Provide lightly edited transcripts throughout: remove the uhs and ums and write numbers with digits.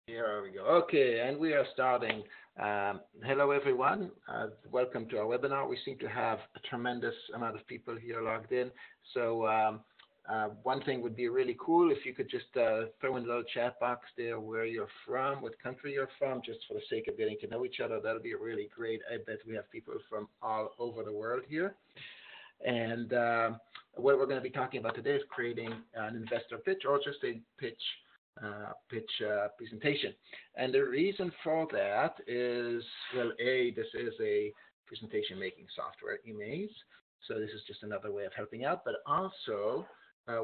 Here we go. Okay, and we are starting. Hello, everyone. Welcome to our webinar. We seem to have a tremendous amount of people here logged in. So one thing would be really cool if you could just throw in a little chat box there where you're from, what country you're from, just for the sake of getting to know each other. That'll be really great. I bet we have people from all over the world here. And what we're going to be talking about today is creating an investor pitch or just a pitch presentation. And the reason for that is, well, this is a presentation making software, Emaze. So this is just another way of helping out. But also,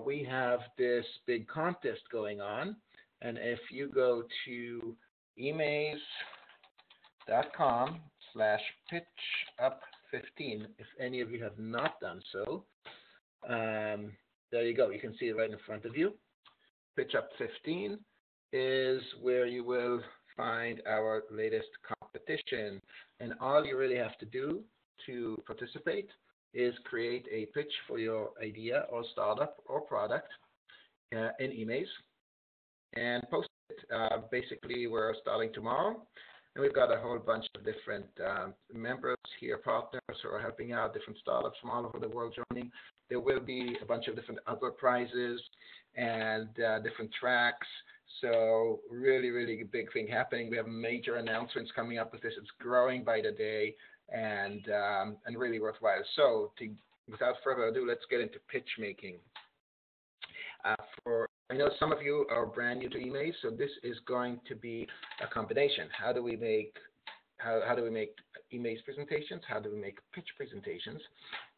we have this big contest going on. And if you go to emaze.com/pitchup15, if any of you have not done so, there you go. You can see it right in front of you. PITCHUP 15 is where you will find our latest competition. And all you really have to do to participate is create a pitch for your idea or startup or product in Emaze and post it. Basically, we're starting tomorrow. And we've got a whole bunch of different members here, partners who are helping out, different startups from all over the world joining. There will be a bunch of different other prizes and different tracks. So really, really big thing happening. We have major announcements coming up with this. It's growing by the day and really worthwhile. So without further ado, let's get into pitch making. I know some of you are brand new to Emaze, so this is going to be a combination. How do we make Emaze presentations? How do we make pitch presentations?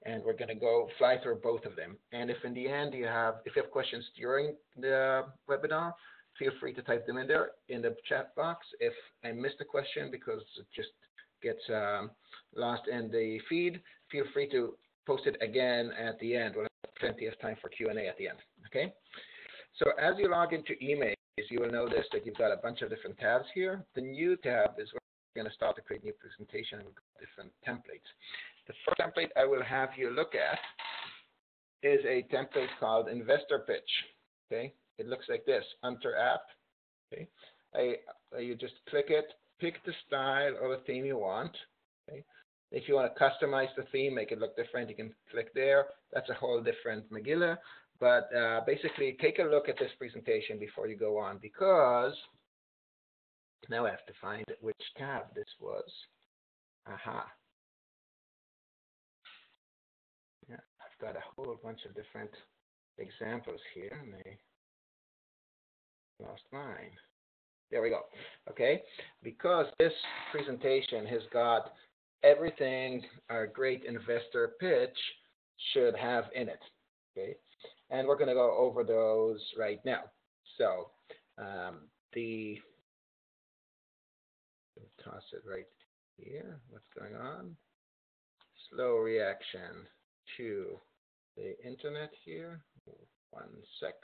And we're going to fly through both of them. And if in the end if you have questions during the webinar, feel free to type them in there in the chat box. If I missed a question because it just gets lost in the feed, feel free to post it again at the end. We'll have plenty of time for Q&A at the end. Okay. So as you log into Emaze, you will notice that you've got a bunch of different tabs here. The new tab is where we're going to start to create new presentation and different templates. The first template I will have you look at is a template called Investor Pitch. Okay, it looks like this, Enter App. Okay, you just click it, pick the style or the theme you want. Okay, if you want to customize the theme, make it look different, you can click there. That's a whole different Megillah. But basically, take a look at this presentation before you go on, because now I have to find which tab this was. Aha. Yeah, I've got a whole bunch of different examples here, and I lost mine. There we go. Okay, because this presentation has got everything a great investor pitch should have in it. Okay. And we're going to go over those right now. So toss it right here. What's going on? Slow reaction to the internet here. 1 sec.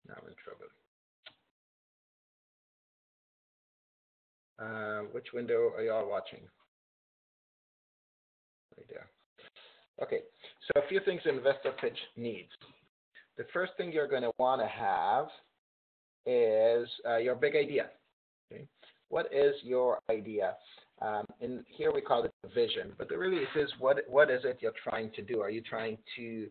Now I'm in trouble. Which window are y'all watching? Right there. Okay, so a few things an investor pitch needs. The first thing you're going to want to have is your big idea. Okay? What is your idea? And here we call it the vision, but really it is what is it you're trying to do? Are you trying to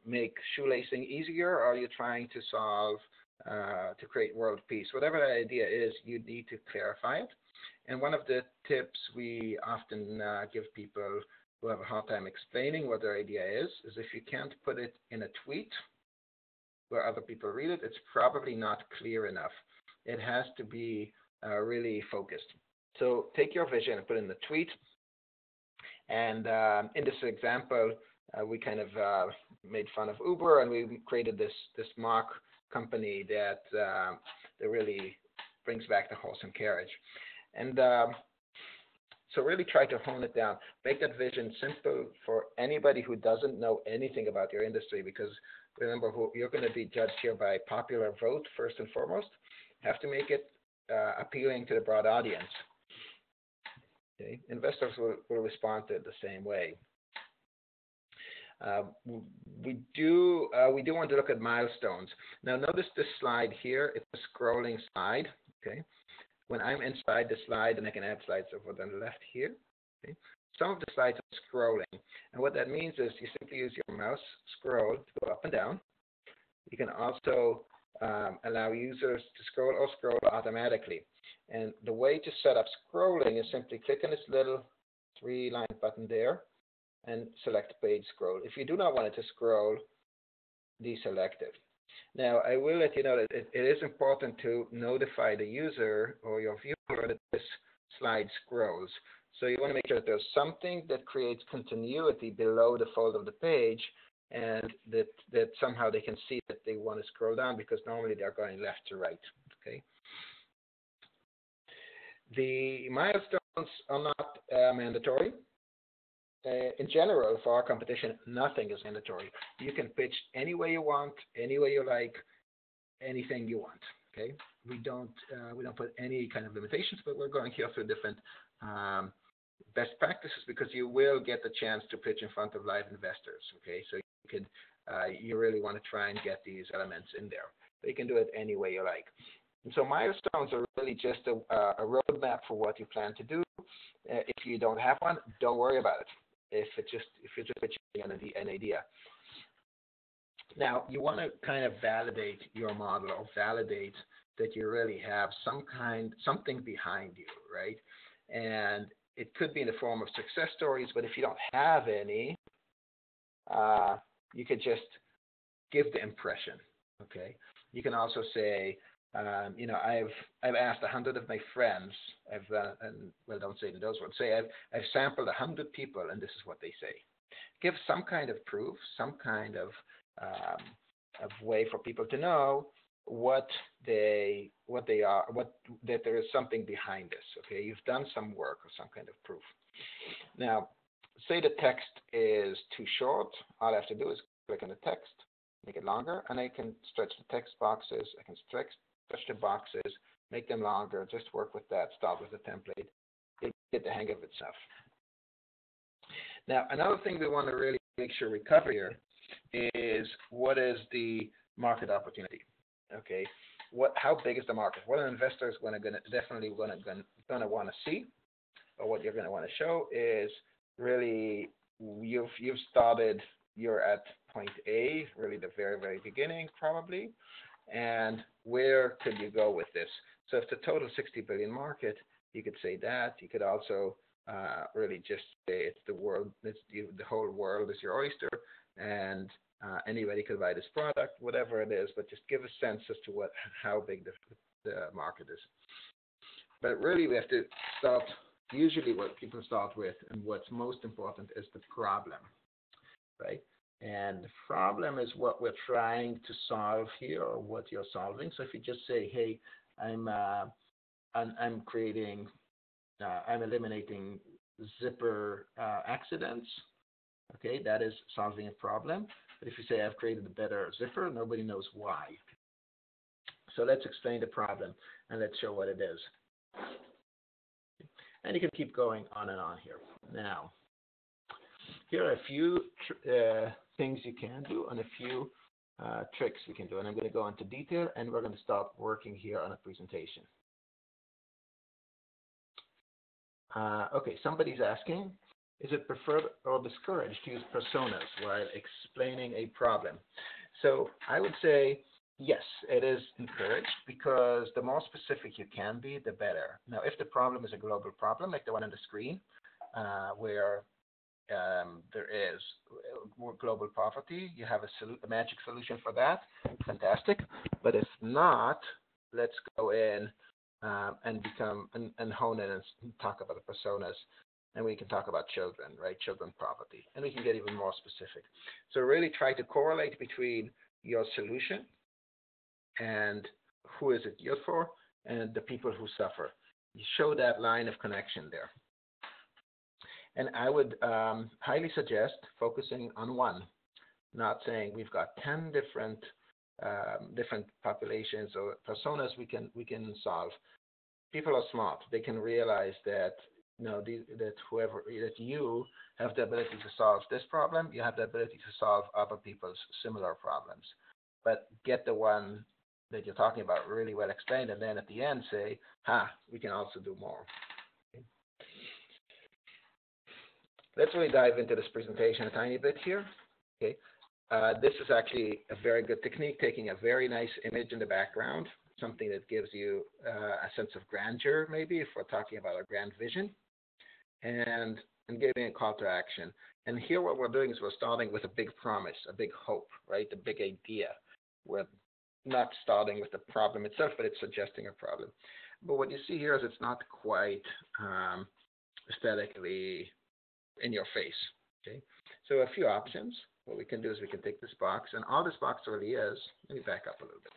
make shoelacing easier, or are you trying to solve, to create world peace? Whatever the idea is, you need to clarify it. And one of the tips we often give people who have a hard time explaining what their idea is if you can't put it in a tweet where other people read it, it's probably not clear enough. It has to be really focused. So take your vision and put it in the tweet. And in this example, we kind of made fun of Uber, and we created this mock company that really brings back the horse and carriage. And so really try to hone it down. Make that vision simple for anybody who doesn't know anything about your industry, because remember, you're going to be judged here by popular vote first and foremost. You have to make it appealing to the broad audience. Okay? Investors will respond to it the same way. Uh, we do want to look at milestones. Now, notice this slide here. It's a scrolling slide. Okay. When I'm inside the slide, and I can add slides over on the left here. Okay. Some of the slides are scrolling, and what that means is you simply use your mouse scroll to go up and down. You can also allow users to scroll or scroll automatically. And the way to set up scrolling is simply click on this little three-line button there and select page scroll. If you do not want it to scroll, deselect it. Now, I will let you know that it is important to notify the user or your viewer that this slide scrolls. So you want to make sure that there's something that creates continuity below the fold of the page, and that somehow they can see that they want to scroll down, because normally they're going left to right. Okay. The milestones are not mandatory. In general, for our competition, nothing is mandatory. You can pitch any way you want, any way you like, anything you want. Okay, we don't put any kind of limitations, but we're going here through different best practices, because you will get the chance to pitch in front of live investors. Okay, so you really want to try and get these elements in there. But you can do it any way you like. And so milestones are really just a roadmap for what you plan to do. If you don't have one, don't worry about it. If you're just pitching an idea. Now, you want to kind of validate your model, or validate that you really have something behind you, right? And it could be in the form of success stories, but if you don't have any, you could just give the impression. Okay. You can also say, I've asked 100 of my friends. Don't say it in those words. Say I've sampled 100 people, and this is what they say. Give some kind of proof, some kind of way for people to know what they are, that there is something behind this. Okay, you've done some work or some kind of proof. Now, say the text is too short. All I have to do is click on the text, make it longer, and I can stretch the text boxes. I can stretch the boxes, make them longer. Just work with that. Start with the template. You get the hang of it stuff. Now, another thing we want to really make sure we cover here is, what is the market opportunity? Okay, how big is the market? What an investor is definitely going to want to see, or what you're going to want to show is really you've started. You're at point A, really the very, very beginning probably, and where could you go with this? So if the total 60 billion market, you could say that. You could also really just say it's the world, the whole world is your oyster, and anybody could buy this product, whatever it is, but just give a sense as to how big the market is. But really, we have to start. Usually, what people start with, and what's most important, is the problem, right? And the problem is what we're trying to solve here, or what you're solving. So if you just say, "Hey, I'm creating, I'm eliminating zipper accidents," okay, that is solving a problem. But if you say, "I've created a better zipper," nobody knows why. So let's explain the problem, and let's show what it is. And you can keep going on and on here. Now, here are a few things you can do, and a few tricks we can do. And I'm going to go into detail, and we're going to start working here on a presentation. Okay, somebody's asking, is it preferred or discouraged to use personas while explaining a problem? So I would say, yes, it is encouraged, because the more specific you can be, the better. Now, if the problem is a global problem, like the one on the screen, where there is global poverty, you have a magic solution for that, fantastic. But if not, let's go in and hone in and talk about the personas. And we can talk about children, right? Children poverty. And we can get even more specific. So really try to correlate between your solution and who is it geared for, and the people who suffer. You show that line of connection there. And I would highly suggest focusing on one, not saying we've got 10 different populations or personas we can solve. People are smart. They can realize that that you have the ability to solve this problem, you have the ability to solve other people's similar problems. But get the one that you're talking about really well explained, and then at the end say, we can also do more. Okay. Let's really dive into this presentation a tiny bit here. Okay. This is actually a very good technique, taking a very nice image in the background, something that gives you a sense of grandeur, maybe, if we're talking about a grand vision, and giving a call to action. And here what we're doing is we're starting with a big promise, a big hope, right? A big idea. We're not starting with the problem itself, but it's suggesting a problem. But what you see here is it's not quite aesthetically in your face, okay? So a few options. What we can do is we can take this box, and all this box really is, let me back up a little bit.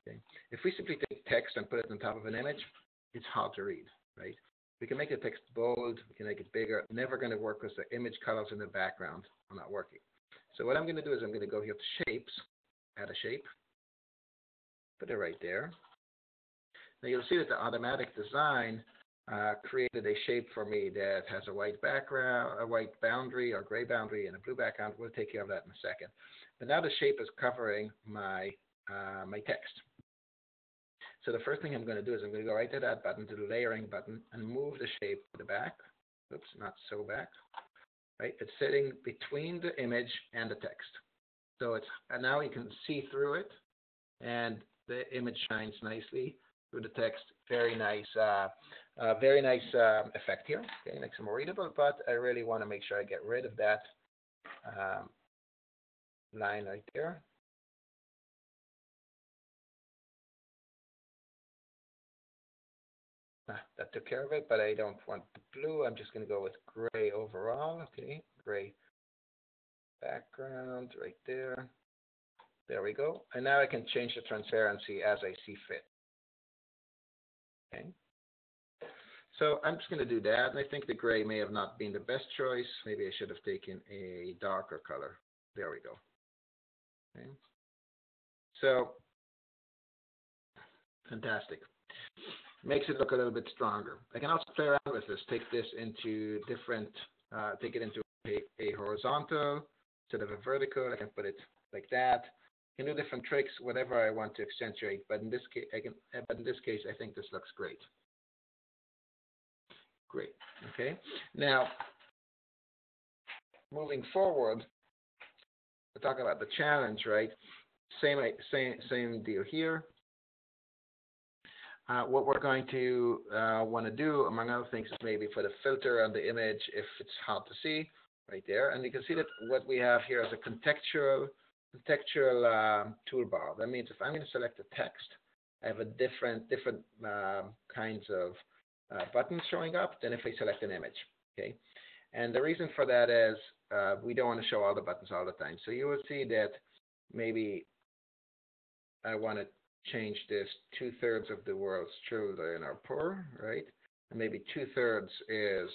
Okay. If we simply take text and put it on top of an image, it's hard to read, right? We can make the text bold, we can make it bigger. Never going to work because the image colors in the background are not working. So what I'm going to do is I'm going to go here to Shapes, add a shape, put it right there. Now you'll see that the automatic design created a shape for me that has a white background, a white boundary or gray boundary, and a blue background. We'll take care of that in a second. But now the shape is covering my my text. So the first thing I'm going to do is I'm going to go right to that button, to the layering button, and move the shape to the back. Oops, not so back. Right, it's sitting between the image and the text. So and now you can see through it, and the image shines nicely through the text. Very nice, effect here. Okay, makes it more readable. But I really want to make sure I get rid of that line right there. That took care of it, but I don't want the blue. I'm just going to go with gray overall. Okay, gray background right there. There we go. And now I can change the transparency as I see fit. Okay. So I'm just going to do that. And I think the gray may have not been the best choice. Maybe I should have taken a darker color. There we go. Okay. So, fantastic. Makes it look a little bit stronger. I can also play around with this. Take this into different, take it into a horizontal instead of a vertical. I can put it like that. I can do different tricks, whatever I want to accentuate. But in this case, I think this looks great. Great. Okay. Now, moving forward, we're talking about the challenge, right? Same deal here. What we're going to want to do, among other things, is maybe put a filter on the image if it's hard to see, right there. And you can see that what we have here is a contextual toolbar. That means if I'm going to select a text, I have a different kinds of buttons showing up than if I select an image. Okay, and the reason for that is we don't want to show all the buttons all the time. So you will see that maybe I want to change this 2/3 of the world's children are poor, right? And maybe 2/3 is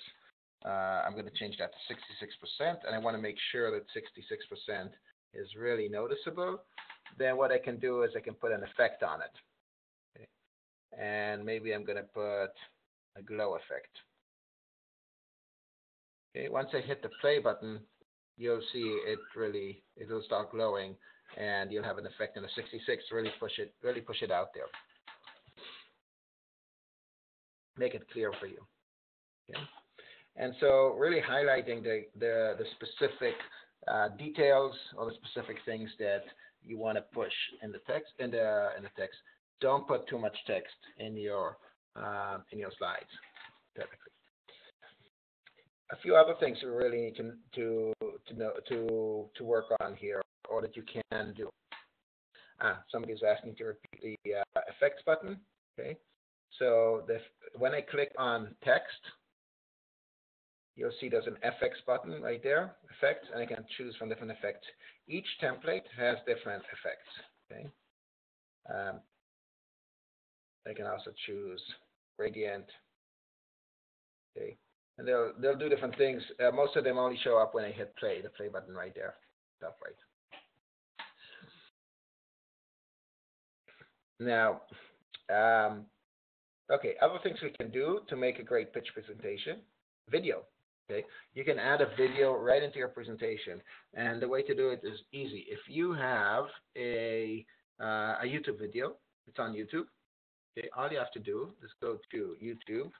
I'm going to change that to 66%, and I want to make sure that 66% is really noticeable. Then what I can do is I can put an effect on it. Okay. And maybe I'm going to put a glow effect. Okay, once I hit the play button, you'll see it'll start glowing, and you'll have an effect on the 66. Really push it out there. Make it clear for you. Okay, and so really highlighting the specific details or the specific things that you want to push in the text. In the text, don't put too much text in your slides. Typically, a few other things we really need to work on here, or that you can do. Somebody's asking to repeat the effects button. Okay, so when I click on text, you'll see there's an FX button right there, effects, and I can choose from different effects. Each template has different effects. Okay, I can also choose gradient. Okay, and they'll do different things. Most of them only show up when I hit play, the play button right there, top right. Now, Okay, other things we can do to make a great pitch presentation, video. Okay, you can add a video right into your presentation, and the way to do it is easy. If you have a YouTube video, it's on YouTube. Okay, all you have to do is go to YouTube.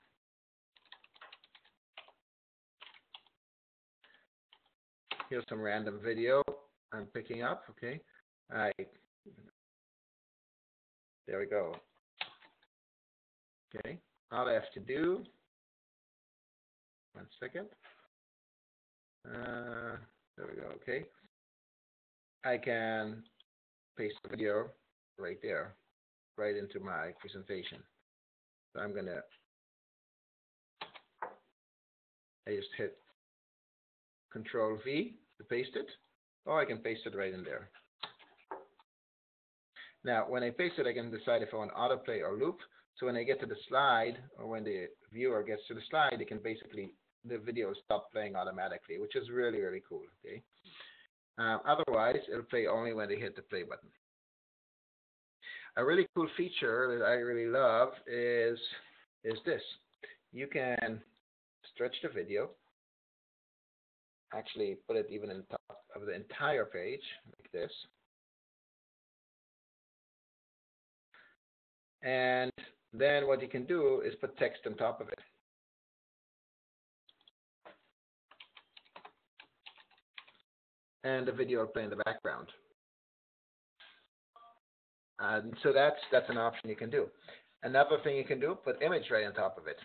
Here's some random video I'm picking up. Okay, there we go. Okay, all I have to do. 1 second. There we go. Okay, I can paste the video right there, right into my presentation. So I just hit Control V to paste it, or I can paste it right in there. Now, when I paste it, I can decide if I want autoplay or loop. So when I get to the slide, or when the viewer gets to the slide, it can basically, the video will stop playing automatically, which is really, really cool. Okay. Otherwise, it'll play only when they hit the play button. A really cool feature that I really love is this. You can stretch the video, actually put it even on top of the entire page, like this. And then what you can do is put text on top of it. And the video will play in the background. And so that's an option you can do. Another thing you can do, put image right on top of it.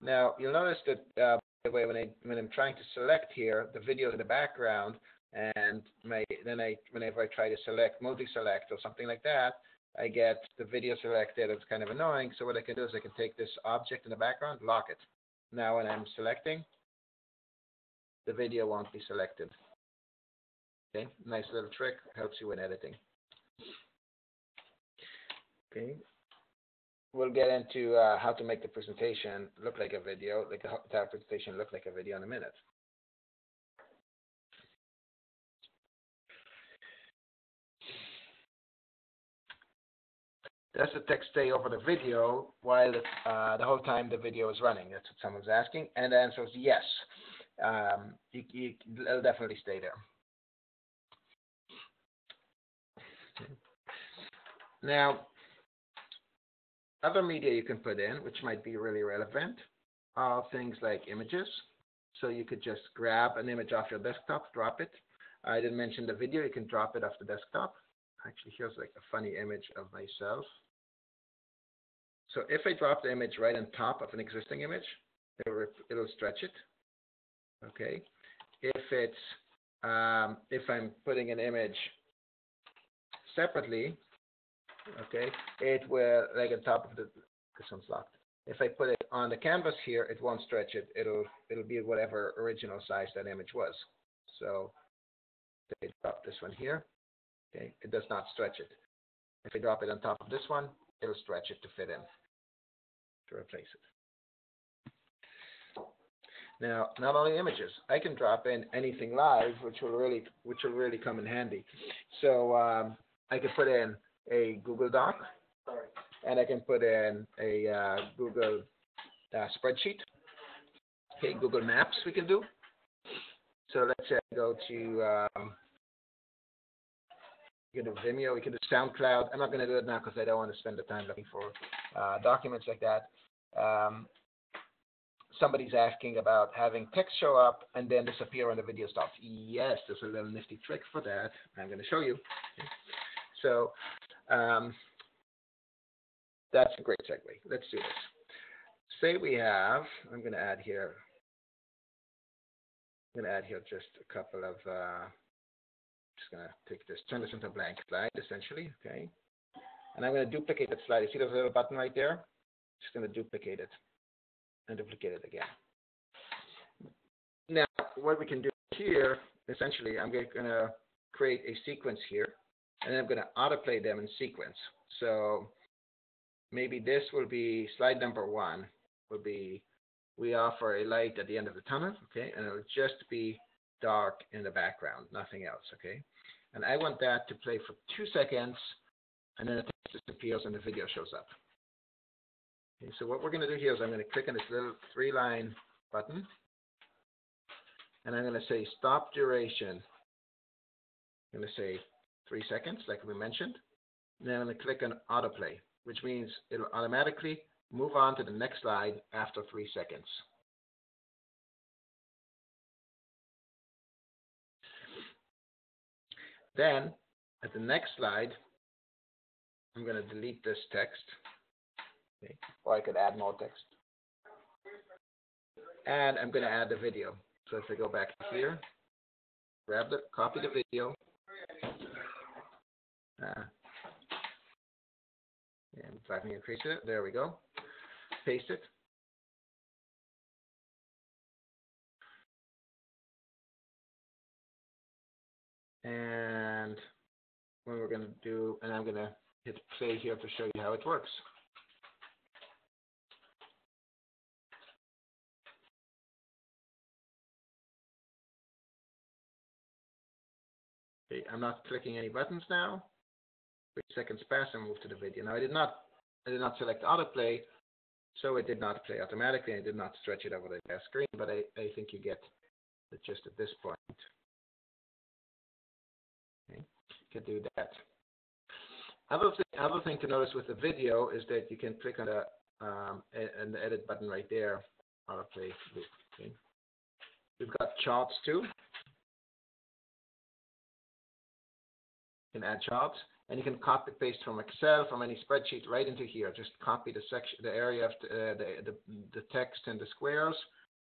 Now you'll notice that by the way, when I'm trying to select here the video in the background, and whenever I try to select multi-select or something like that, I get the video selected. It's kind of annoying. So what I can do is I can take this object in the background, lock it. Now when I'm selecting, the video won't be selected. Okay, nice little trick, helps you in editing. Okay, we'll get into how to make the presentation look like a video, like the entire presentation look like a video in a minute. Does the text stay over the video while the whole time the video is running? That's what someone's asking, and the answer is yes. It'll definitely stay there. Now, other media you can put in, which might be really relevant, are things like images. So you could just grab an image off your desktop, drop it. I didn't mention the video. You can drop it off the desktop. Actually, here's like a funny image of myself. So if I drop the image right on top of an existing image, it'll stretch it. Okay. If I'm putting an image separately, okay, it will, like on top of this one's locked. If I put it on the canvas here, it won't stretch it. It'll be whatever original size that image was. So if I drop this one here, okay, it does not stretch it. If I drop it on top of this one, it'll stretch it to fit in, to replace it. Now, not only images, I can drop in anything live, which will really come in handy. So I can put in a Google Doc, and I can put in a Google spreadsheet. Okay, Google Maps we can do. So let's say I go to we can do Vimeo, we can do SoundCloud. I'm not going to do it now because I don't want to spend the time looking for documents like that. Somebody's asking about having text show up and then disappear when the video stops. Yes, there's a little nifty trick for that. I'm going to show you. Okay. So that's a great segue. Let's do this. Say we have, I'm going to add here just a couple of, just going to take this, turn this into a blank slide, essentially, okay? And I'm going to duplicate that slide. You see there's a little button right there? Just going to duplicate it and duplicate it again. Now, what we can do here, essentially, I'm going to create a sequence here, and then I'm going to autoplay them in sequence. So maybe this will be slide number 1, will be we offer a light at the end of the tunnel, okay, and it'll just be dark in the background, nothing else, okay? And I want that to play for 2 seconds, and then it disappears and the video shows up. Okay, so what we're going to do here is I'm going to click on this little 3-line button, and I'm going to say stop duration. I'm going to say 3 seconds, like we mentioned. And then I'm going to click on Autoplay, which means it'll automatically move on to the next slide after 3 seconds. Then, at the next slide, I'm going to delete this text, okay, or I could add more text. And I'm going to add the video. So if I go back here, copy the video, and if I can increase it, there we go, paste it. And what we're going to do, and I'm going to hit play here to show you how it works. Okay, I'm not clicking any buttons now. 3 seconds pass and move to the video. Now I did not select autoplay, so it did not play automatically. I did not stretch it over the entire screen, but I think you get the gist at this point. Okay, you can do that. Other thing to notice with the video is that you can click on the edit button right there, autoplay loop. Okay. We've got charts too. You can add charts, and you can copy paste from Excel, from any spreadsheet, right into here. Just copy the section, the area of the text and the squares,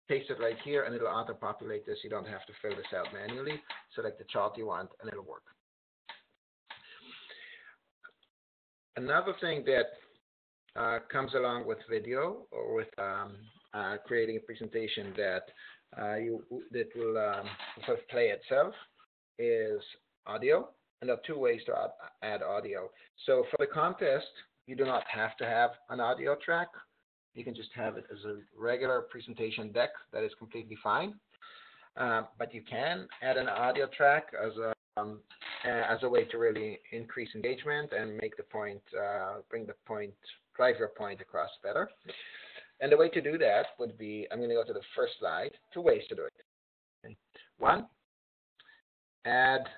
paste it right here, and it'll auto-populate this. You don't have to fill this out manually. Select the chart you want, and it'll work. Another thing that comes along with video or with creating a presentation that will sort of play itself is audio. And there are 2 ways to add audio. So for the contest, you do not have to have an audio track. You can just have it as a regular presentation deck. That is completely fine. But you can add an audio track as a way to really increase engagement and make the point, drive your point across better. And the way to do that would be, I'm going to go to the first slide. 2 ways to do it. Okay. 1, add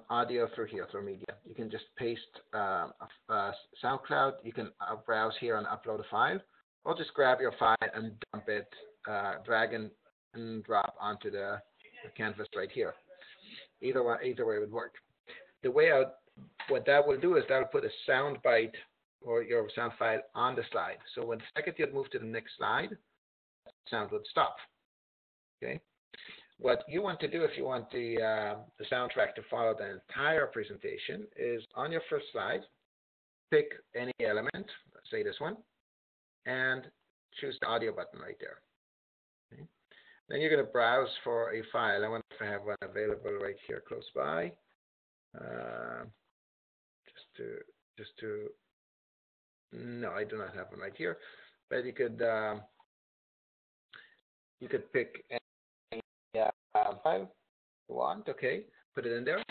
audio through here, through media. You can just paste SoundCloud. You can browse here and upload a file, or just grab your file and dump it, drag and drop onto the canvas right here. Either way would work. The way what that will do is that will put a sound bite or your sound file on the slide. So when the second you move to the next slide, sound would stop. Okay. What you want to do if you want the soundtrack to follow the entire presentation is on your first slide, pick any element, let's say this one, and choose the audio button right there. Okay. Then you're going to browse for a file. I wonder if I have one available right here close by. No, I do not have one right here. But you could pick any file you want. Okay, put it in there,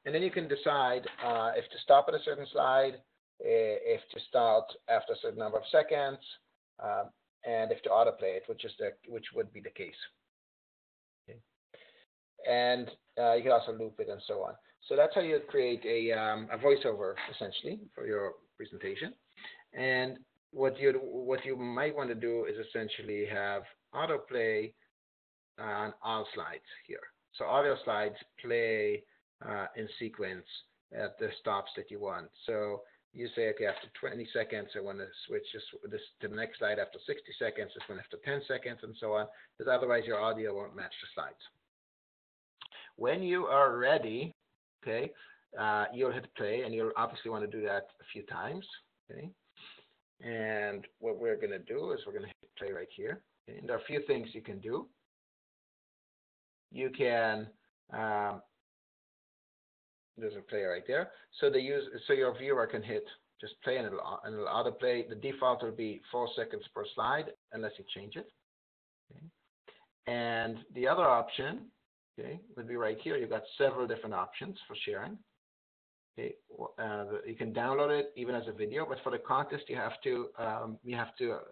and then you can decide if to stop at a certain slide, if to start after a certain number of seconds, and if to autoplay it, which would be the case. Okay. And you can also loop it and so on. So that's how you create a voiceover essentially for your presentation. And what you might want to do is essentially have autoplay on all slides here. So all your slides play in sequence at the stops that you want. So you say, okay, after 20 seconds, I want to switch this to the next slide. After 60 seconds, this one after 10 seconds, and so on, because otherwise your audio won't match the slides. When you are ready, okay, you'll hit play, and you'll obviously want to do that a few times. Okay, and what we're going to do is we're going to hit play right here. Okay? And there are a few things you can do. You can there's a play right there. So your viewer can hit just play and it'll autoplay. The default will be 4 seconds per slide unless you change it. Okay. And the other option, okay, would be right here. You've got several different options for sharing. Okay, you can download it even as a video, but for the contest, you have to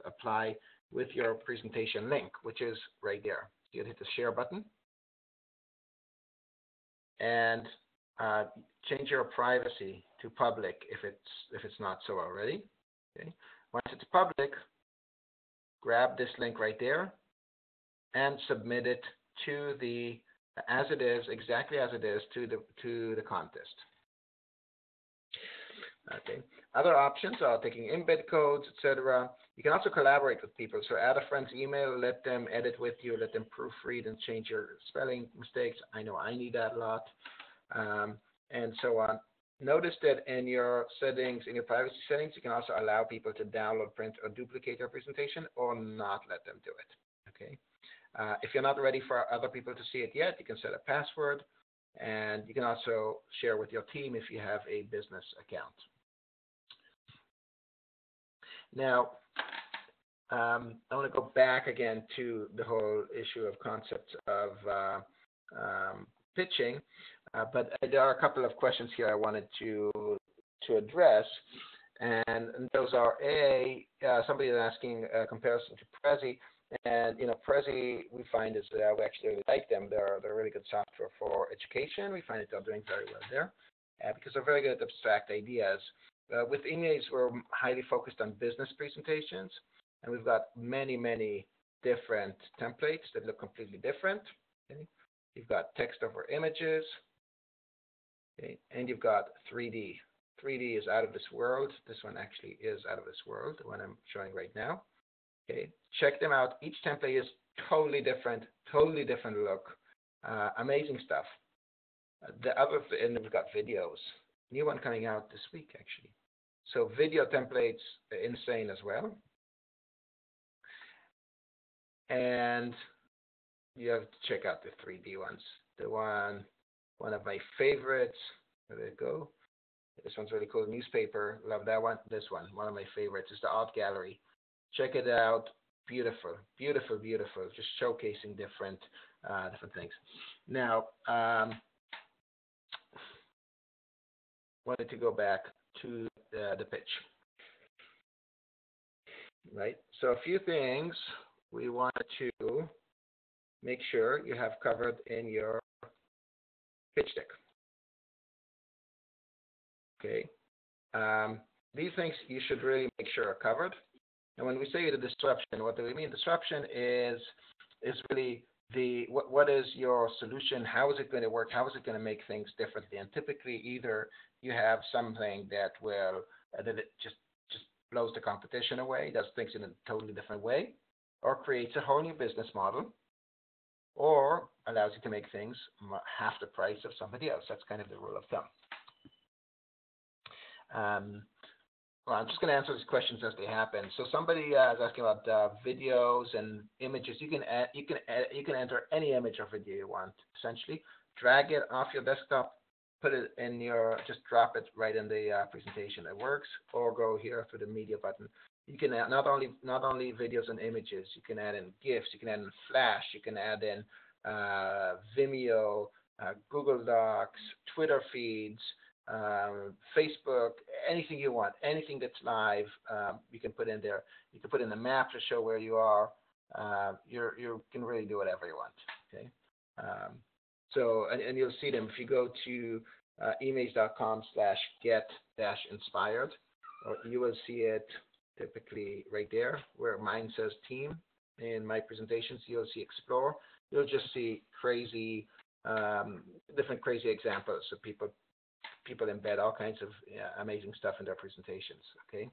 apply with your presentation link, which is right there. You hit the share button and change your privacy to public if it's not so already. Okay, once it's public, grab this link right there and submit it to the as it is, exactly as it is, to the contest. Okay. Other options are taking embed codes, etc. You can also collaborate with people. So add a friend's email, let them edit with you, let them proofread and change your spelling mistakes. I know I need that a lot, and so on. Notice that in your settings, in your privacy settings, you can also allow people to download, print, or duplicate your presentation, or not let them do it. Okay. If you're not ready for other people to see it yet, you can set a password, and you can also share with your team if you have a business account. Now, I want to go back again to the whole issue of concepts of pitching, but there are a couple of questions here I wanted to address, and those are somebody is asking a comparison to Prezi, and Prezi we find is we actually really like them. They're really good software for education. We find that they're doing very well there because they're very good at abstract ideas. With Emaze, we're highly focused on business presentations, and we've got many, many different templates that look completely different. Okay? You've got text over images, okay? And you've got 3D. 3D is out of this world. This one actually is out of this world, the one I'm showing right now. Okay, check them out. Each template is totally different look. Amazing stuff. And we've got videos. New one coming out this week, actually. So video templates, insane as well. And you have to check out the 3D ones. The one of my favorites. There they go. This one's really cool. Newspaper, love that one. This one of my favorites, is the art gallery. Check it out. Beautiful, beautiful, beautiful. Just showcasing different things. Now, wanted to go back to the pitch. Right. So a few things we want to make sure you have covered in your pitch deck. Okay. These things you should really make sure are covered. And when we say the disruption, what do we mean? Disruption is really what is your solution? How is it going to work? How is it going to make things differently? And typically, either you have something that will that it just blows the competition away, does things in a totally different way, or creates a whole new business model, or allows you to make things half the price of somebody else. That's kind of the rule of thumb. Well, I'm just going to answer these questions as they happen. So somebody is asking about videos and images. You can enter any image or video you want. Essentially, drag it off your desktop, put it in just drop it right in the presentation. It works. Or go here to the media button. You can add not only videos and images. You can add in GIFs. You can add in Flash. You can add in Vimeo, Google Docs, Twitter feeds. Facebook, anything you want, anything that's live, you can put in there. You can put in a map to show where you are. You can really do whatever you want. Okay. So you'll see them if you go to emaze.com/get-inspired, or you will see it typically right there where mine says team. In my presentations, you'll see explore. You'll just see different crazy examples of people embed all kinds of amazing stuff in their presentations. Okay.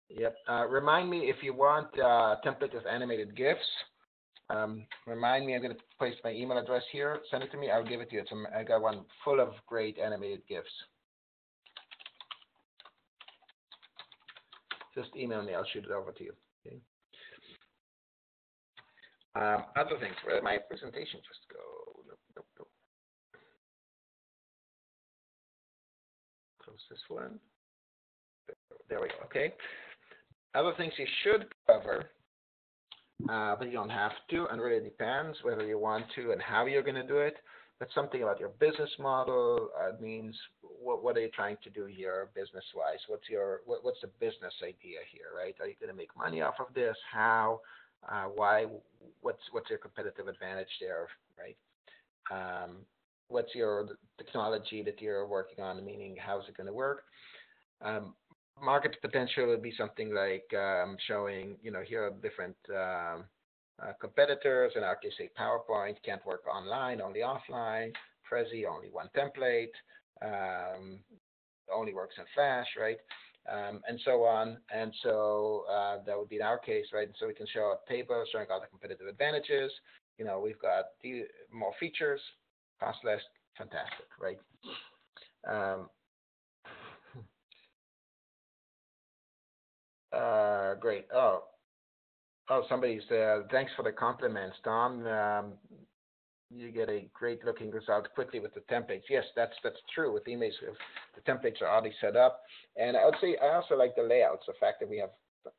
Yep. Remind me if you want a template with animated GIFs. Remind me. I'm going to place my email address here. Send it to me. I'll give it to you. I got one full of great animated GIFs. Just email me. I'll shoot it over to you. Okay. Other things. Where did my presentation just go? Nope. Close this one. There we go. Okay. Other things you should cover, but you don't have to, and really depends whether you want to and how you're going to do it. That's something about your business model. It means what are you trying to do here business-wise? What's the business idea here, right? Are you going to make money off of this? How? Why? What's your competitive advantage there, right? What's your technology that you're working on? Meaning, how's it going to work? Market potential would be something like showing, here are different competitors. In our case, say PowerPoint can't work online, only offline. Prezi, only one template, only works in Flash, right? And so on. And so that would be in our case, right? So we can show a table showing all the competitive advantages. We've got more features, cost less, fantastic, right? Great. Somebody said, thanks for the compliments, Tom. You get a great looking result quickly with the templates. Yes, that's true. With Emaze, the templates are already set up. And I would say I also like the layouts, the fact that we have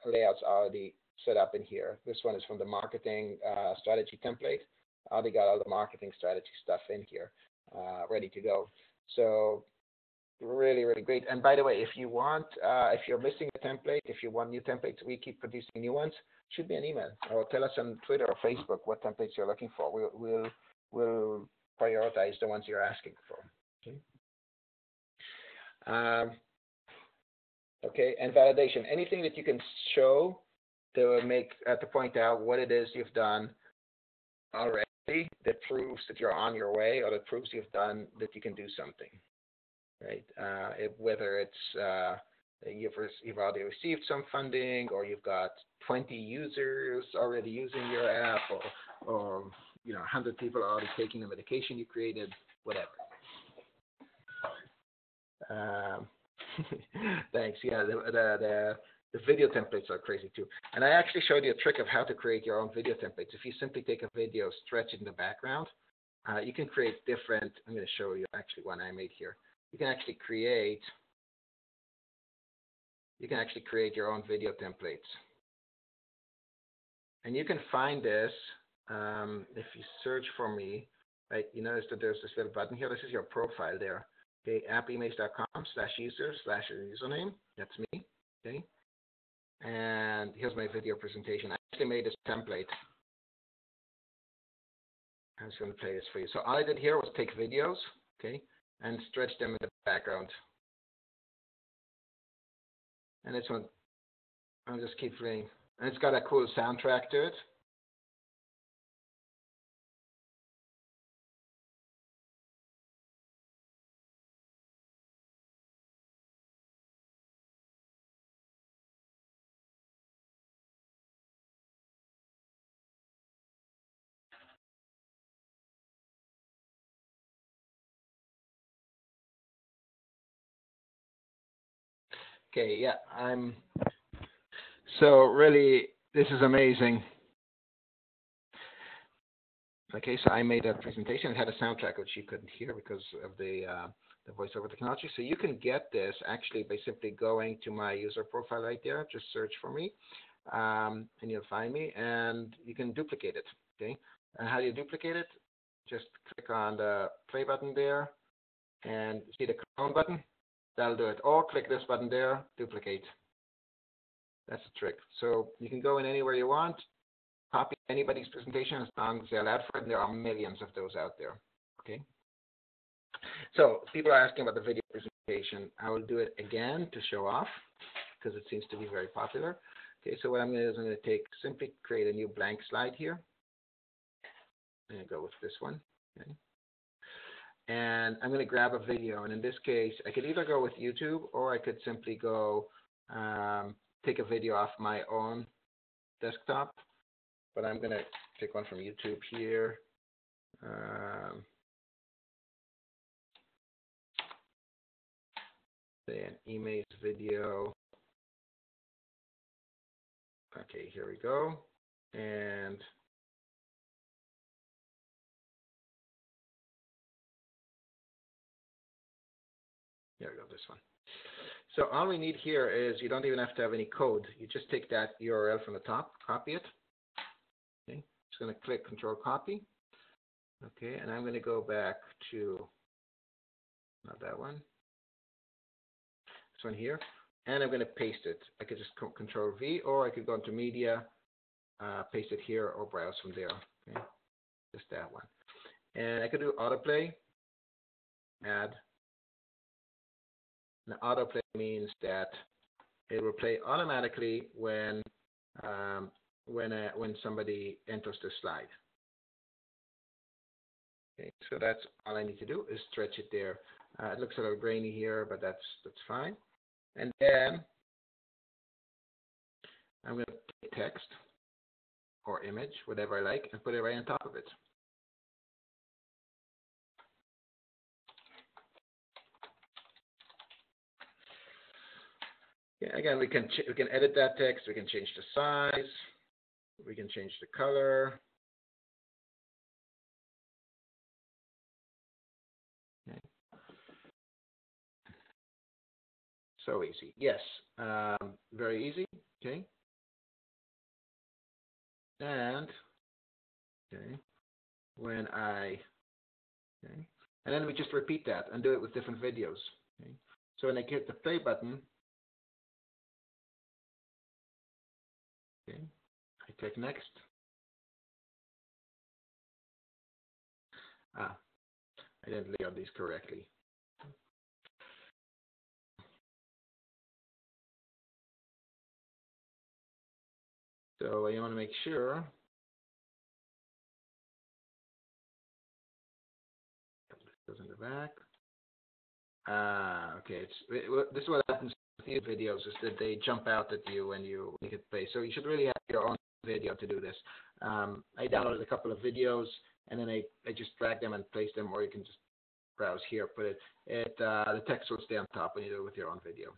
layouts already set up in here. This one is from the marketing strategy template. I already got all the marketing strategy stuff in here, ready to go. So really, really great. And by the way, if you want, if you're missing a template, if you want new templates, we keep producing new ones. Shoot me an email or tell us on Twitter or Facebook what templates you're looking for. We'll prioritize the ones you're asking for. Okay. Okay. And validation. Anything that you can show to point out what it is you've done already that proves that you're on your way, or that proves you've done that you can do something. Right? Whether it's you've already received some funding, or you've got 20 users already using your app, or 100 people are already taking the medication you created, whatever. Thanks. Yeah, the video templates are crazy too. And I actually showed you a trick of how to create your own video templates. If you simply take a video, stretch it in the background, you can create different. I'm going to show you actually one I made here. You can actually create your own video templates. And you can find this if you search for me, right? You notice that there's this little button here. This is your profile there. Okay, appemaze.com/user/username. That's me. Okay. And here's my video presentation. I actually made this template. I'm just going to play this for you. So all I did here was take videos, okay, and stretch them in the background. And this one, I'll just keep playing. And it's got a cool soundtrack to it. Okay, yeah, so really, this is amazing. Okay, so I made a presentation. It had a soundtrack, which you couldn't hear because of the voiceover technology. So you can get this actually by simply going to my user profile right there. Just search for me, and you'll find me, and you can duplicate it, okay? And how do you duplicate it? Just click on the play button there, and see the clone button? That'll do it. Or click this button there, duplicate. That's the trick. So you can go in anywhere you want, copy anybody's presentation as long as they're allowed for it, and there are millions of those out there. Okay. So people are asking about the video presentation. I will do it again to show off because it seems to be very popular. Okay, so what I'm going to do is I'm going to simply create a new blank slide here. I'm going to go with this one. Okay. And I'm going to grab a video. And in this case, I could either go with YouTube, or I could simply go take a video off my own desktop. But I'm going to take one from YouTube here. Say an Emaze video. Okay, here we go. And here we go, this one. So all we need here is you don't even have to have any code. You just take that URL from the top, copy it. Okay, just going to click Control Copy. Okay, and I'm going to go back to, not that one, this one here, and I'm going to paste it. I could just Control V, or I could go into Media, paste it here, or browse from there. Okay, just that one. And I could do Autoplay, add. Now, Autoplay means that it will play automatically when somebody enters the slide. Okay, so that's all I need to do is stretch it there. It looks a little grainy here, but that's fine. And then I'm going to take text or image, whatever I like, and put it right on top of it. Yeah, again, we can edit that text. We can change the size. We can change the color. Okay. So easy. Yes, very easy. Okay. And okay, when I okay, and then we just repeat that and do it with different videos. Okay. So when I hit the play button, okay, I click next. I didn't lay out these correctly. So you want to make sure. Goes in the back. Okay. This is what happens with these videos is that they jump out at you when you hit play. So you should really have your own video to do this. I downloaded a couple of videos and then I just drag them and place them, or you can just browse here. Put the text will stay on top when you do it with your own video.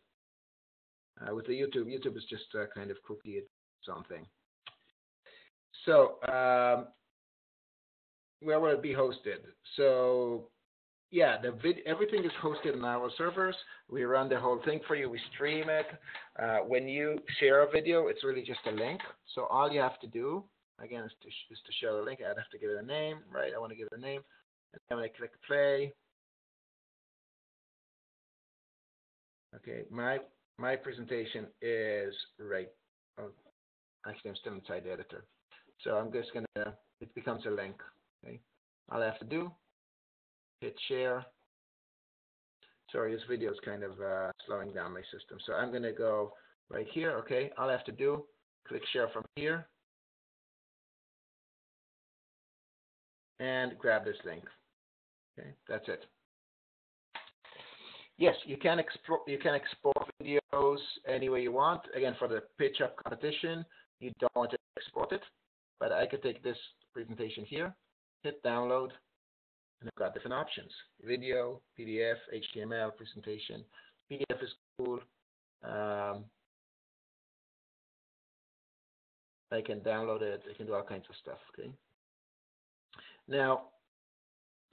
With the YouTube is just kind of cookie its own thing. So where will it be hosted? So yeah, everything is hosted on our servers. We run the whole thing for you. We stream it. When you share a video, it's really just a link. So all you have to do, again, is to share a link. I'd have to give it a name, right? I want to give it a name. And then when I click play, okay, my presentation is right. Oh, actually, I'm still inside the editor. So I'm just going to, it becomes a link. Okay, all I have to do, hit share. Sorry, this video is kind of slowing down my system. So I'm going to go right here. Okay, all I have to do, click share from here, and grab this link. Okay, that's it. Yes, you can export videos any way you want. Again, for the PITCHUP competition, you don't want to export it, but I could take this presentation here, hit download, and I've got different options: video, PDF, HTML, presentation. PDF is cool. I can download it. I can do all kinds of stuff. Okay. Now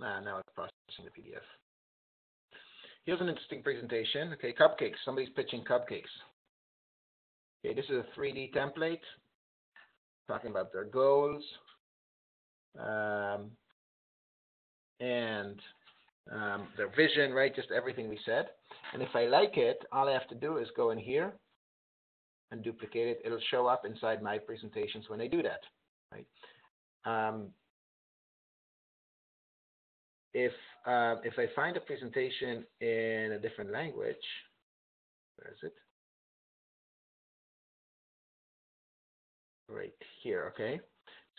it's processing the PDF. Here's an interesting presentation. Okay, cupcakes. Somebody's pitching cupcakes. Okay, this is a 3D template talking about their goals and their vision, right? Just everything we said. And if I like it, all I have to do is go in here and duplicate it. It'll show up inside my presentations when I do that, right? If I find a presentation in a different language, where is it? Right here, okay.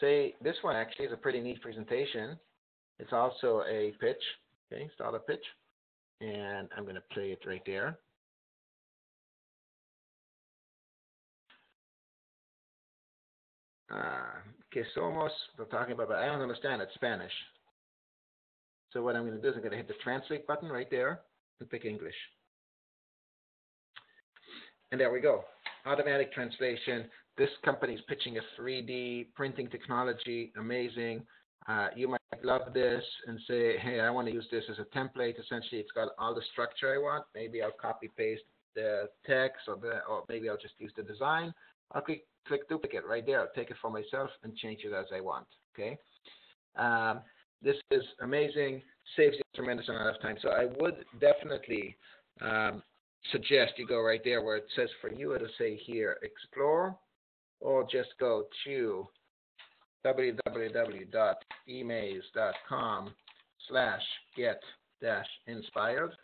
Say this one actually is a pretty neat presentation. It's also a pitch, okay, start a pitch, and I'm going to play it right there. Que somos, we're talking about, but I don't understand, it's Spanish. So what I'm going to do is I'm going to hit the translate button right there and pick English. And there we go, automatic translation. This company is pitching a 3D printing technology, amazing. You might love this and say, hey, I want to use this as a template. Essentially, it's got all the structure I want. Maybe I'll copy paste the text, or maybe I'll just use the design. I'll click duplicate right there. I'll take it for myself and change it as I want. Okay. This is amazing, saves you a tremendous amount of time. So I would definitely suggest you go right there where it says for you, it'll say here, explore, or just go to www.emaze.com/get-inspired.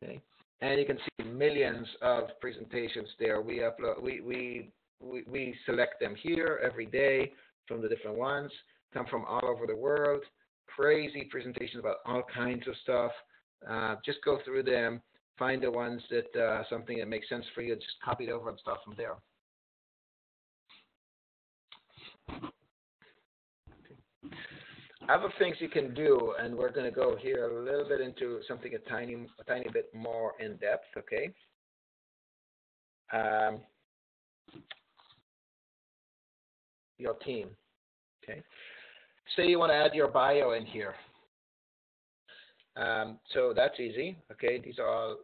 Okay, and you can see millions of presentations there. We upload, we select them here every day from the different ones. Come from all over the world. Crazy presentations about all kinds of stuff. Just go through them, find the ones that something that makes sense for you. Just copy it over and stuff from there. Other things you can do, and we're going to go here a little bit into something a tiny bit more in depth. Okay. Your team. Okay. Say you want to add your bio in here. So that's easy. Okay. These are all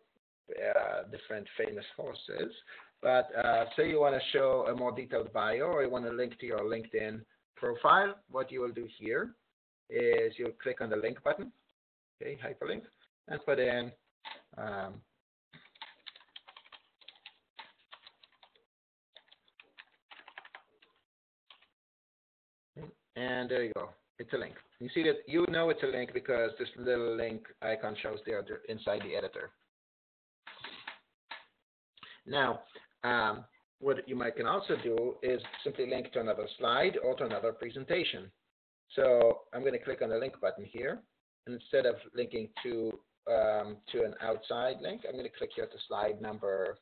different famous horses. But say you want to show a more detailed bio, or you want to link to your LinkedIn profile. What you will do here is you'll click on the link button, okay, hyperlink, and put in and there you go. It's a link. You see that you know it's a link because this little link icon shows there inside the editor. Now, what you can also do is simply link to another slide or to another presentation. So I'm going to click on the link button here, and instead of linking to an outside link, I'm going to click here to slide number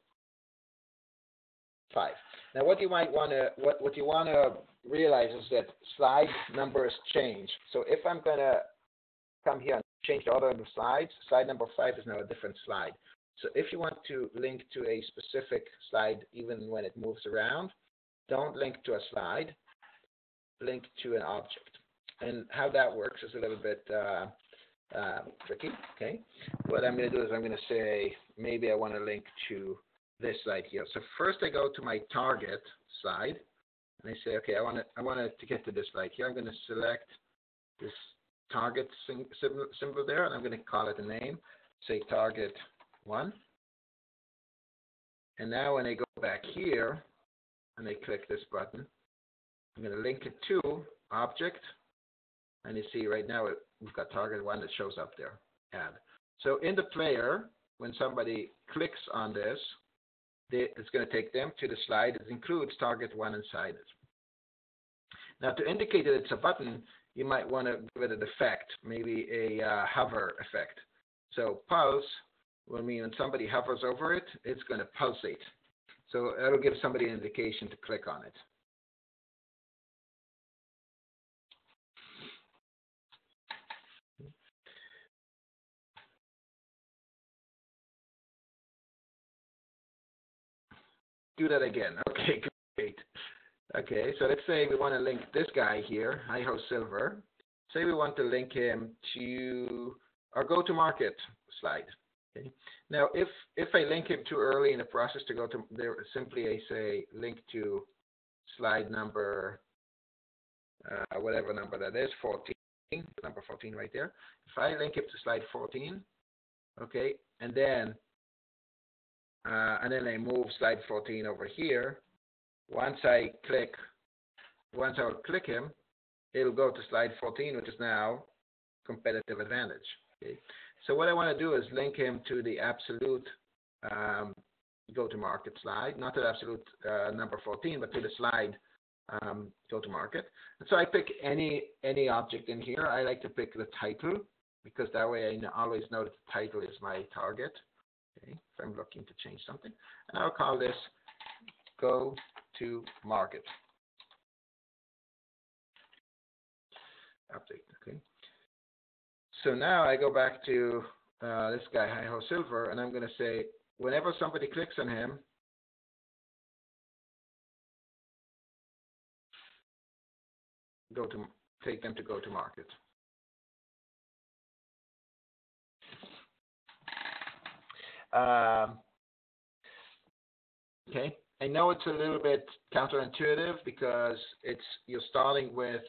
5. Now, what you might want to what you want to realize is that slide numbers change. So if I'm going to come here and change the order of the slides, slide number 5 is now a different slide. So if you want to link to a specific slide, even when it moves around, don't link to a slide, link to an object. And how that works is a little bit tricky, okay? What I'm going to do is I'm going to say, maybe I want to link to this slide here. So first I go to my target slide, and I say, okay, I want to get to this slide here. I'm going to select this target symbol there, and I'm going to call it a name, say target 1. And now when I go back here, and I click this button, I'm going to link it to object. And you see right now we've got target 1 that shows up there, add. So in the player, when somebody clicks on this, it's going to take them to the slide that includes target 1 inside it. Now to indicate that it's a button, you might want to give it an effect, maybe a hover effect. So pulse will mean when somebody hovers over it, it's going to pulsate. So it'll give somebody an indication to click on it. Do that again. Okay, great. Okay, so let's say we want to link this guy here, Hi-Ho Silver. Say we want to link him to our go-to-market slide. Okay. Now, if I link him too early in the process to go to there, simply I say link to slide number, whatever number that is, 14, number 14 right there. If I link him to slide 14, okay, and then I move slide 14 over here. Once I click him, it'll go to slide 14, which is now competitive advantage. Okay. So what I want to do is link him to the absolute go-to-market slide, not to the absolute number 14, but to the slide go-to-market. And so I pick any object in here. I like to pick the title because that way I always know that the title is my target. Okay, if I'm looking to change something, and I'll call this go-to-market. Update. Okay. So now I go back to this guy, Hi-Ho Silver, and I'm going to say, whenever somebody clicks on him, take them to go-to-market. Okay, I know it's a little bit counterintuitive because you're starting with,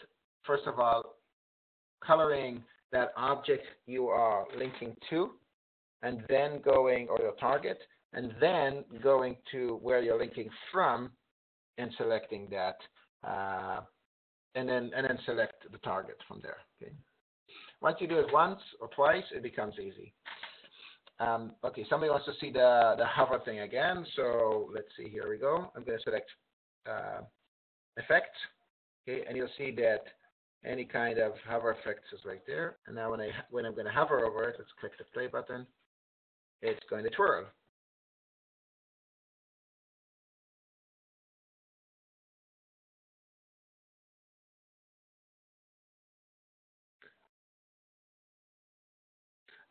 first of all, coloring that object you are linking to, and then going, or your target, and then going to where you're linking from and selecting that, and then select the target from there. Okay. Once you do it once or twice, it becomes easy. Okay, somebody wants to see the hover thing again. So let's see, here we go. I'm going to select effects. Okay, and you'll see that any kind of hover effects is right there. And now when I'm going to hover over it, let's click the play button. It's going to twirl.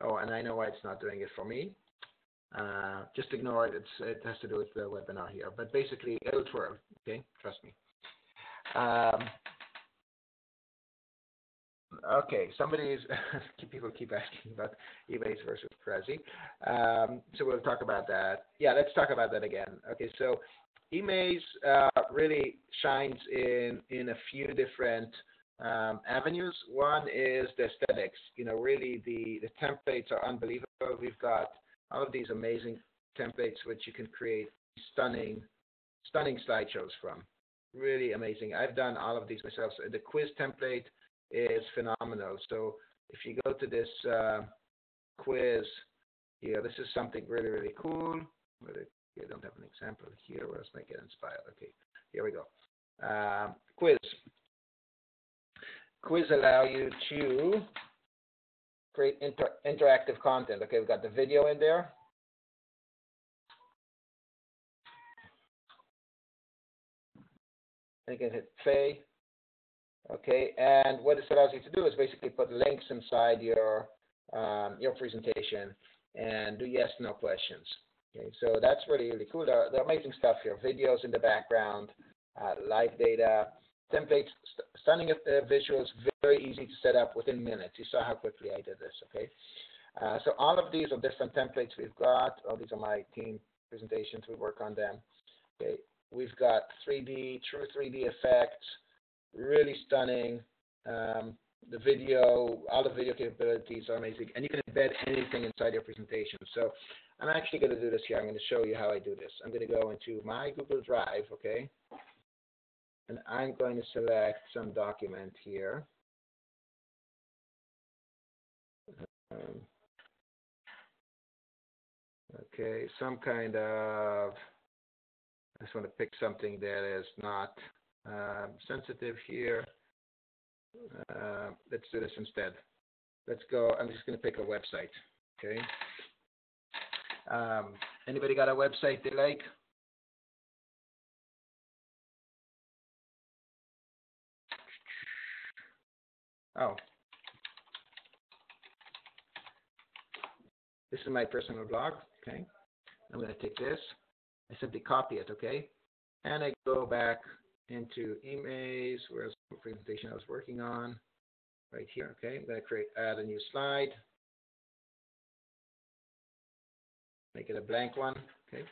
Oh, and I know why it's not doing it for me. Just ignore it. It has to do with the webinar here. But basically, it'll twirl. Okay, trust me. Okay, people keep asking about Emaze versus Prezi. So we'll talk about that. Yeah, let's talk about that again. Okay, so Emaze really shines in a few different avenues. One is the aesthetics. Really the templates are unbelievable. We've got all of these amazing templates which you can create stunning slideshows from. Really amazing. I've done all of these myself. So the quiz template is phenomenal. So if you go to this quiz here, this is something really, really cool. I don't have an example here. Where else might I get inspired? Okay, here we go. Quiz allow you to create interactive content. Okay, we've got the video in there. And you can hit play. Okay, and what this allows you to do is basically put links inside your presentation and do yes/no questions. Okay, so that's really, really cool. There are amazing stuff here. Videos in the background, live data, templates, stunning visuals, very easy to set up within minutes. You saw how quickly I did this, okay? So all of these are different templates we've got. Oh, these are my team presentations. We work on them. Okay, we've got 3D, true 3D effects, really stunning. The video, all the video capabilities are amazing. And you can embed anything inside your presentation. So I'm actually going to do this here. I'm going to show you how I do this. I'm going to go into my Google Drive, okay? And I'm going to select some document here. Okay, some kind of, I just want to pick something that is not sensitive here. Let's do this instead. Let's go, I'm just going to pick a website, okay? Anybody got a website they like? Oh. This is my personal blog, okay? I'm going to take this. I simply copy it, okay? And I go back into Emaze, where's the presentation I was working on? Right here, okay? I'm going to add a new slide. Make it a blank one, okay?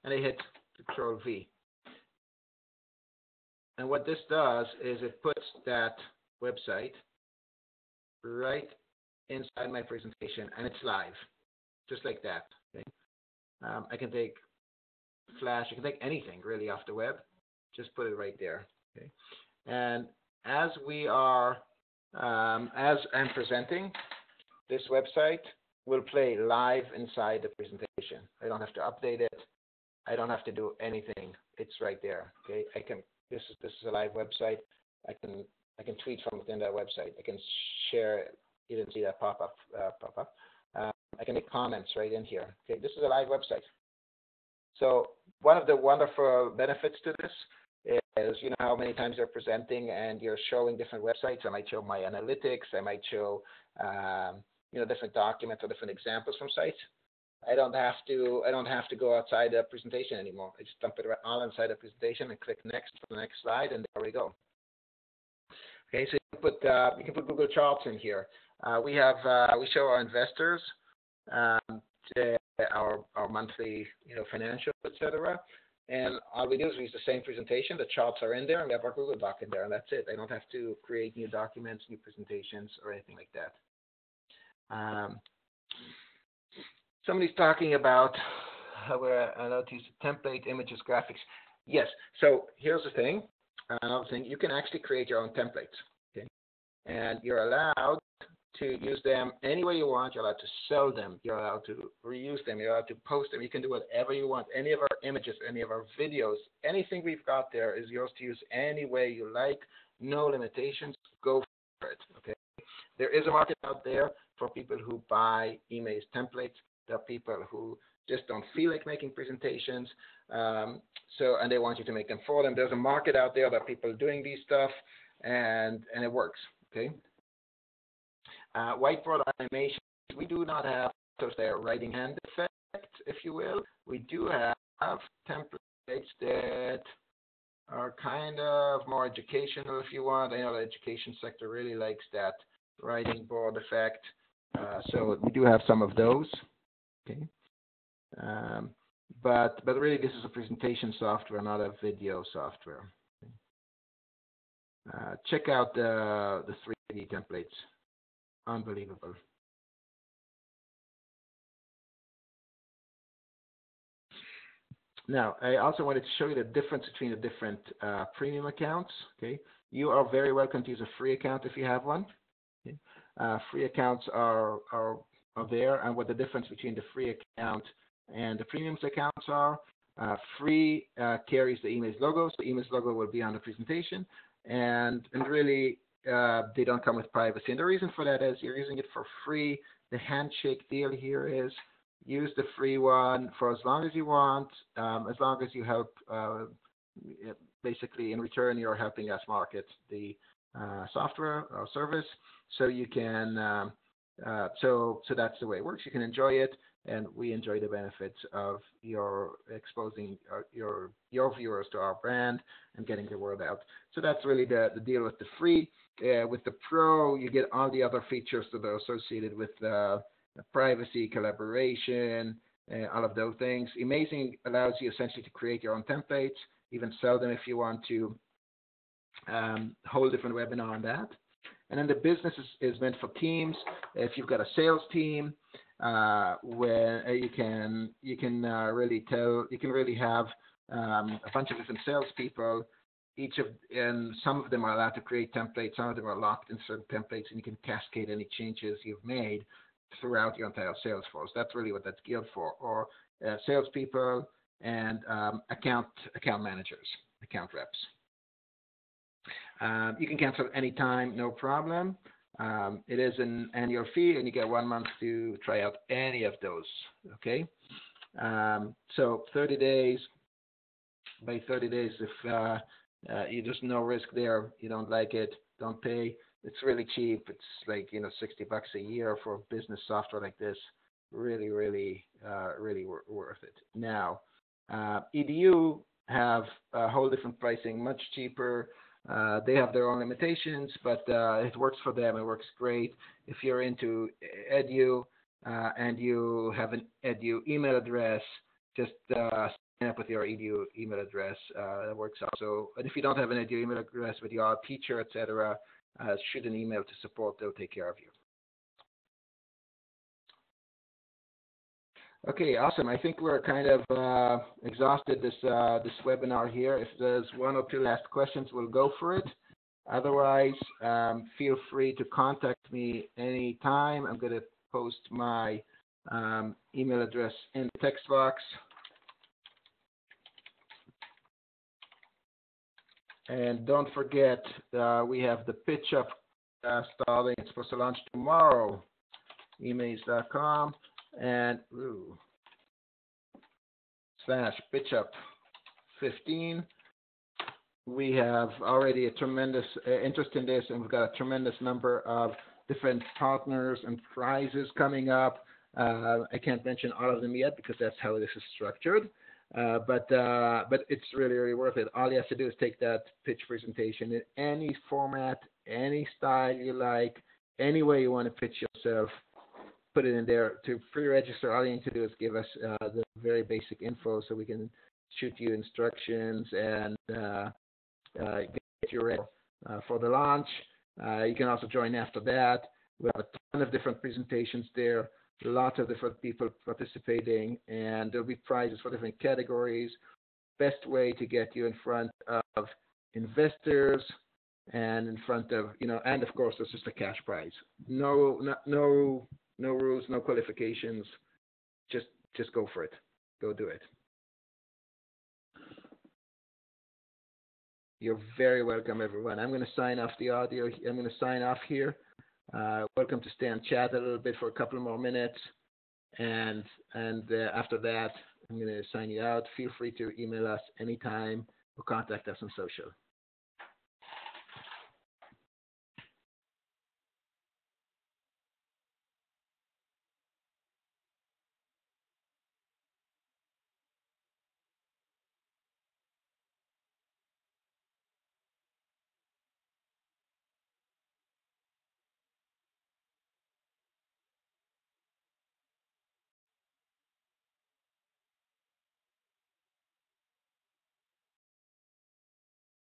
And I hit Control V. And what this does is it puts that website right inside my presentation, and it's live, just like that, okay? I can take Flash, I can take anything really off the web, just put it right there, okay? And as I'm presenting, this website will play live inside the presentation. I don't have to update it. I don't have to do anything. It's right there, okay? This is a live website. I can tweet from within that website. I can share. You didn't see that pop up. I can make comments right in here. Okay, this is a live website. So one of the wonderful benefits to this is, you know, how many times you're presenting and you're showing different websites. I might show my analytics. I might show, different documents or different examples from sites. I don't have to go outside the presentation anymore. I just dump it all inside the presentation and click next for the next slide, and there we go. Okay, so you can put Google Charts in here. We show our investors our monthly financials, etc. And all we do is we use the same presentation. The charts are in there, and we have our Google Doc in there, and that's it. I don't have to create new documents, new presentations, or anything like that. Somebody's talking about how I know to use the template, images, graphics. Yes. So here's the thing. Another thing, you can actually create your own templates. Okay, and you're allowed to use them any way you want. You're allowed to sell them. You're allowed to reuse them. You're allowed to post them. You can do whatever you want. Any of our images, any of our videos, anything we've got there is yours to use any way you like. No limitations. Go for it. Okay. There is a market out there for people who buy Emaze templates. There are people who just don't feel like making presentations, and they want you to make them for them. There's a market out there that people doing these stuff, and it works. Okay. Whiteboard animation. We do not have those there writing hand effect, if you will. We do have templates that are kind of more educational, if you want. I know the education sector really likes that writing board effect, so we do have some of those. Okay. But really, this is a presentation software, not a video software. Check out the 3D templates. Unbelievable. Now, I also wanted to show you the difference between the different premium accounts. Okay, you are very welcome to use a free account if you have one. Okay? Free accounts are there, and what the difference between the free account and the premiums accounts are. Free carries the Emaze logo, so the Emaze logo will be on the presentation, and really they don't come with privacy. And the reason for that is you're using it for free. The handshake deal here is use the free one for as long as you want, as long as you help. Basically, in return, you're helping us market the software or service, so you can. So that's the way it works. You can enjoy it, and we enjoy the benefits of your exposing your viewers to our brand and getting the word out. So that's really the deal with the free. With the pro, you get all the other features that are associated with privacy, collaboration, all of those things. Emaze allows you essentially to create your own templates, even sell them if you want to. Whole different webinar on that. And then the business is meant for teams. If you've got a sales team, where you can really have a bunch of different salespeople. And some of them are allowed to create templates. Some of them are locked in certain templates, and you can cascade any changes you've made throughout your entire sales force. That's really what that's geared for. Or salespeople and account managers, account reps. You can cancel anytime, no problem. It is an annual fee, and you get 1 month to try out any of those. Okay, so 30 days. By 30 days, if there's no risk there, you don't like it, don't pay. It's really cheap. It's like $60 a year for business software like this. Really worth it. Now, EDU have a whole different pricing, much cheaper. They have their own limitations, but it works for them. It works great. If you're into edu and you have an edu email address, just sign up with your edu email address. That works also. And if you don't have an edu email address, but you are a teacher, etc., shoot an email to support. They'll take care of you. Okay, awesome. I think we're kind of exhausted this webinar here. If there's one or two last questions, we'll go for it. Otherwise, feel free to contact me anytime. I'm going to post my email address in the text box. And don't forget, we have the PITCHUP starting. It's supposed to launch tomorrow. Emaze.com. And /PITCHUP15. We have already a tremendous interest in this, and we've got a tremendous number of different partners and prizes coming up. I can't mention all of them yet because that's how this is structured. But it's really worth it. All you have to do is take that pitch presentation in any format, any style you like, any way you want to pitch yourself. Put it in there. To pre-register, all you need to do is give us the very basic info so we can shoot you instructions, and get you ready for the launch. You can also join after that. We have a ton of different presentations there, lots of different people participating, and there'll be prizes for different categories. Best way to get you in front of investors and in front of, and of course, there's just a cash prize. No rules, no qualifications. Just go for it. Go do it. You're very welcome, everyone. I'm going to sign off the audio. I'm going to sign off here. Welcome to stay and chat a little bit for a couple more minutes. And after that, I'm going to sign you out. Feel free to email us anytime or contact us on social.